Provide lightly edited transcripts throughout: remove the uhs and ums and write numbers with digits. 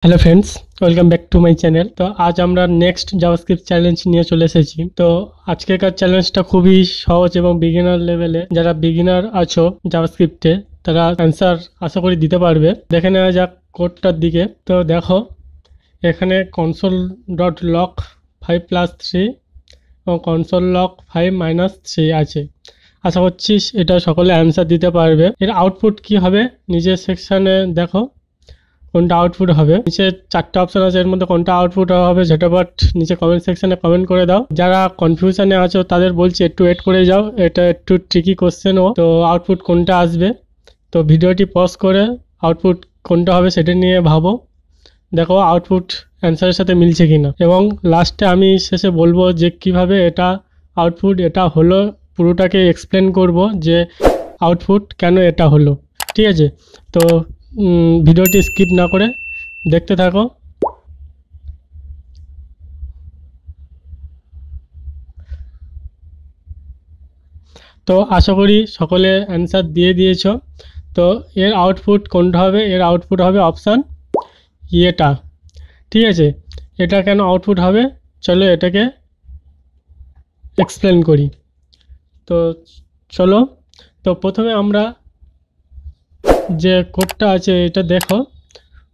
Hello friends, welcome back to my channel. তো আজ আমরা নেক্সট জাভাস্ক্রিপ্ট চ্যালেঞ্জ নিয়ে চলে এসেছি। তো আজকেকার চ্যালেঞ্জটা খুবই সহজ এবং বিগিনার লেভেলে। যারা বিগিনার আছো জাভাস্ক্রিপ্টে তারা অ্যান্সার আশা করি দিতে পারবে। দেখে নেওয়া যাক কোডটার দিকে। তো দেখো, এখানে কনসোল ডট লক 5+3 এবং কনসোল লক 5-3 আছে। আশা করছি এটা সকলে অ্যান্সার দিতে পারবে। এর আউটপুট কি হবে নিজের সেকশানে দেখো কোনটা আউটপুট হবে। নিচে 4টা অপশন আছে, এর মধ্যে কোনটা আউটপুট হবে ঝটাপট নিচে কমেন্ট সেকশনে কমেন্ট করে দাও। যারা কনফিউশনে আছো তাদের বলছি একটু ওয়েট করে যাও, এটা একটু ট্রিকি কোশ্চেনও। তো আউটপুট কোনটা আসবে, তো ভিডিওটি পজ করে আউটপুট কোনটা হবে সেটা নিয়ে ভাবো। দেখো আউটপুট অ্যান্সারের সাথে মিলছে কিনা, এবং লাস্টে আমি শেষে বলবো যে কিভাবে এটা আউটপুট এটা হলো, পুরোটাকে এক্সপ্লেন করব যে আউটপুট কেন এটা হলো। ঠিক আছে, তো ভিডিওটি স্কিপ না করে দেখতে থাকো। তো আশা করি সকলে অ্যান্সার দিয়ে দিয়েছো। তো এর আউটপুট কোনটা হবে, এর আউটপুট হবে অপশান এটা। ঠিক আছে, এটা কেন আউটপুট হবে চলো এটাকে এক্সপ্লেন করি। তো চলো, তো প্রথমে আমরা যে কোডটা আছে এটা দেখো।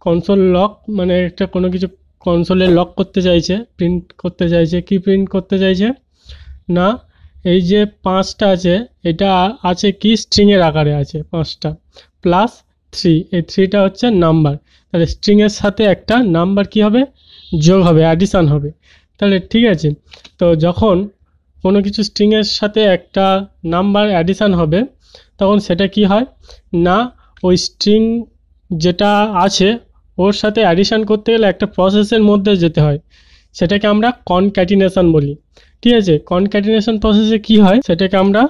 কনসোল লক মানে একটা কোনো কিছু কনসোলে লক করতে চাইছে, প্রিন্ট করতে চাইছে। কি প্রিন্ট করতে চাইছে না, এই যে 5টা আছে এটা আছে কি স্ট্রিংয়ের আকারে আছে 5টা +3, এই 3টা হচ্ছে নাম্বার। তাহলে স্ট্রিংয়ের সাথে একটা নাম্বার কি হবে, যোগ হবে, অ্যাডিশান হবে। তাহলে ঠিক আছে, তো যখন কোনো কিছু স্ট্রিংয়ের সাথে একটা নাম্বার অ্যাডিশান হবে তখন সেটা কি হয় না, ওই স্ট্রিং যেটা আছে ওর সাথে অ্যাডিশান করতে গেলে একটা প্রসেসের মধ্যে যেতে হয়, সেটাকে আমরা কনক্যাটিনেশন বলি। ঠিক আছে, কনক্যাটিনেশন প্রসেসে কি হয় সেটাকে আমরা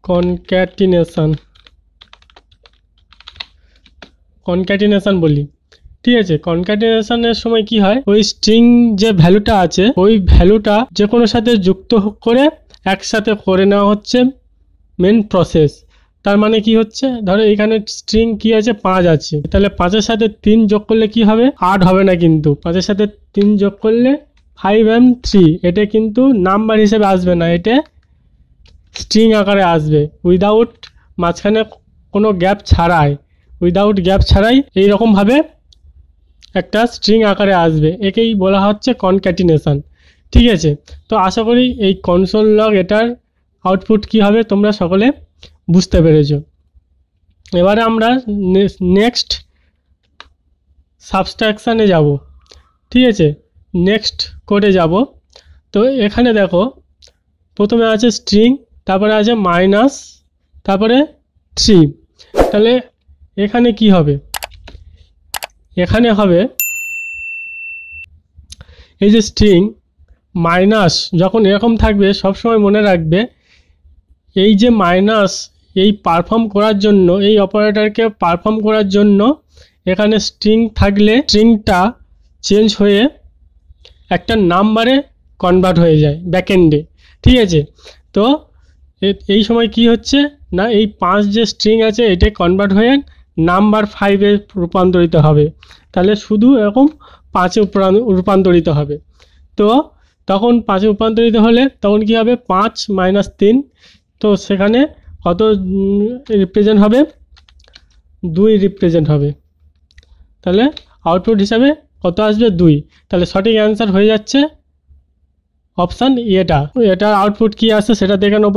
কনক্যাটিনেশন বলি। ঠিক আছে, কনক্যাটিনেশনের সময় কি হয়, ওই স্ট্রিং যে ভ্যালুটা আছে ওই ভ্যালুটা যে কোনো সাথে যুক্ত করে একসাথে করে নেওয়া হচ্ছে মেন প্রসেস। তার মানে কি হচ্ছে, ধরো এখানে স্ট্রিং কি আছে 5 আছে, তাহলে 5-এর সাথে 3 যোগ করলে কি হবে, 8 হবে না, কিন্তু 5-এর সাথে 3 যোগ করলে 5 and 3, এটা কিন্তু নাম্বার হিসেবে আসবে না, এটা স্ট্রিং আকারে আসবে উইদাউট মাঝখানে কোনো গ্যাপ ছাড়াই, এইরকমভাবে একটা স্ট্রিং আকারে আসবে, একেই বলা হচ্ছে কনক্যাটিনেশন। ঠিক আছে, তো আশা করি এই কনসোল লগ এটার আউটপুট কি হবে তোমরা সকলে বুঝতে পেরেছো। এবারে আমরা নেক্সট সাবস্ট্রাকশানে যাব। ঠিক আছে, নেক্সট কোডে যাব। তো এখানে দেখো প্রথমে আছে স্ট্রিং, তারপরে আছে মাইনাস, তারপরে 3। তাহলে এখানে কি হবে, এখানে হবে এই যে স্ট্রিং মাইনাস যখন এরকম থাকবে সবসময় মনে রাখবে এই যে মাইনাস, এই পারফর্ম করার জন্য, এই অপারেটরকে পারফর্ম করার জন্য এখানে স্ট্রিং থাকলে স্ট্রিংটা চেঞ্জ হয়ে একটা নাম্বারে কনভার্ট হয়ে যায় ব্যাকএন্ডে। ঠিক আছে, তো এই সময় কি হচ্ছে না, এই 5 যে স্ট্রিং আছে এটা কনভার্ট হয়ে নাম্বার 5-এ রূপান্তরিত হবে। তাহলে শুধু এরকম 5-এ রূপান্তরিত হবে। তো তখন 5-এ রূপান্তরিত হলে তখন কি হবে, 5-3, তো সেখানে কত রিপ্রেজেন্ট হবে, 2 রিপ্রেজেন্ট হবে। তাহলে আউটপুট হিসাবে কত আসবে, 2। তাহলে সঠিক অ্যান্সার হয়ে যাচ্ছে অপশান এটা। এটার আউটপুট কি আসছে সেটা দেখে নেব।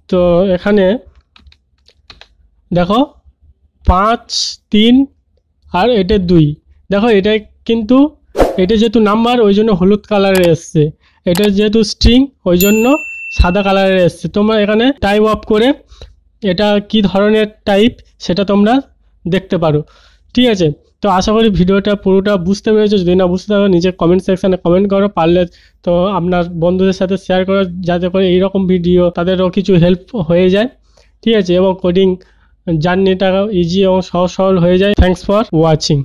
তো এখানে দেখো 5, 3 আর এটা 2। দেখো এটা কিন্তু এটা যেহেতু নাম্বার ওই জন্য হলুদ কালারে এসছে, এটা যেহেতু স্ট্রিং ওই জন্য সাদা কালারে এসছে। তোমরা এখানে টাইপ অফ করে এটা কি ধরনের টাইপ সেটা তোমরা দেখতে পারো। ঠিক আছে, তো আশা করি ভিডিওটা পুরোটা বুঝতে পেরেছো। যদি না বুঝতে পারো নিজের কমেন্ট সেকশানে কমেন্ট করো, পারলে তো আপনার বন্ধুদের সাথে শেয়ার করো যাতে করে এইরকম ভিডিও তাদেরও কিছু হেল্প হয়ে যায়। ঠিক আছে, এবং কোডিং জার্নিটা ইজি এবং সহজ সরল হয়ে যায়। Thanks for watching.